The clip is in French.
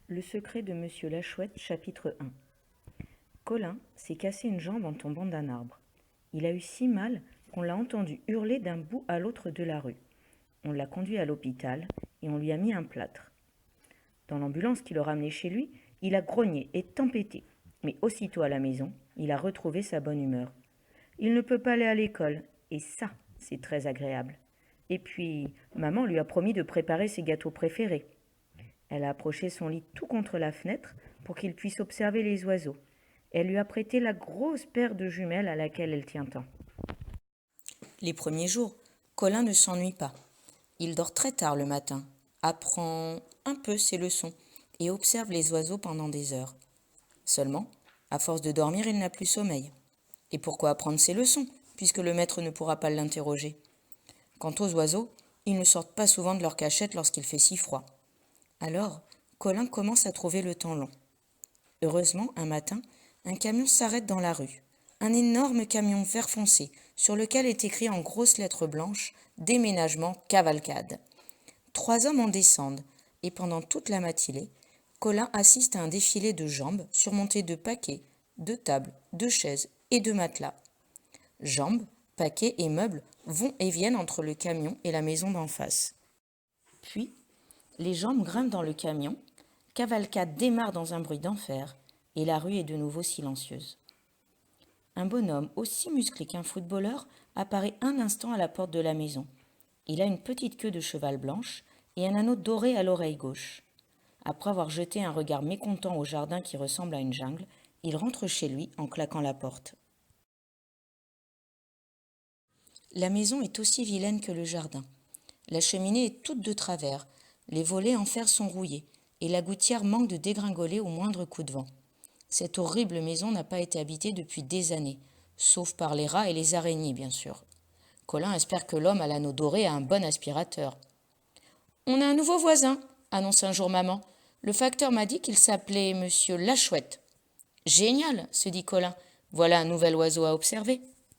Le secret de Monsieur Lachouette, chapitre 1. Colin s'est cassé une jambe en tombant d'un arbre. Il a eu si mal qu'on l'a entendu hurler d'un bout à l'autre de la rue. On l'a conduit à l'hôpital et on lui a mis un plâtre. Dans l'ambulance qui le ramenait chez lui, il a grogné et tempêté. Mais aussitôt à la maison, il a retrouvé sa bonne humeur. Il ne peut pas aller à l'école, et ça, c'est très agréable. Et puis, maman lui a promis de préparer ses gâteaux préférés. Elle a approché son lit tout contre la fenêtre pour qu'il puisse observer les oiseaux. Elle lui a prêté la grosse paire de jumelles à laquelle elle tient tant. Les premiers jours, Colin ne s'ennuie pas. Il dort très tard le matin, apprend un peu ses leçons et observe les oiseaux pendant des heures. Seulement, à force de dormir, il n'a plus sommeil. Et pourquoi apprendre ses leçons, puisque le maître ne pourra pas l'interroger? Quant aux oiseaux, ils ne sortent pas souvent de leur cachette lorsqu'il fait si froid. Alors, Colin commence à trouver le temps long. Heureusement, un matin, un camion s'arrête dans la rue. Un énorme camion vert foncé, sur lequel est écrit en grosses lettres blanches « Déménagement cavalcade ». 3 hommes en descendent, et pendant toute la matinée, Colin assiste à un défilé de jambes surmontées de paquets, de tables, de chaises et de matelas. Jambes, paquets et meubles vont et viennent entre le camion et la maison d'en face. Puis, les jambes grimpent dans le camion, cavalcade démarre dans un bruit d'enfer, et la rue est de nouveau silencieuse. Un bonhomme aussi musclé qu'un footballeur apparaît un instant à la porte de la maison. Il a une petite queue de cheval blanche et un anneau doré à l'oreille gauche. Après avoir jeté un regard mécontent au jardin qui ressemble à une jungle, il rentre chez lui en claquant la porte. La maison est aussi vilaine que le jardin. La cheminée est toute de travers, les volets en fer sont rouillés, et la gouttière manque de dégringoler au moindre coup de vent. Cette horrible maison n'a pas été habitée depuis des années, sauf par les rats et les araignées, bien sûr. Colin espère que l'homme à l'anneau doré a un bon aspirateur. « On a un nouveau voisin », annonce un jour maman. « Le facteur m'a dit qu'il s'appelait Monsieur Lachouette. »« Génial », se dit Colin. « Voilà un nouvel oiseau à observer. »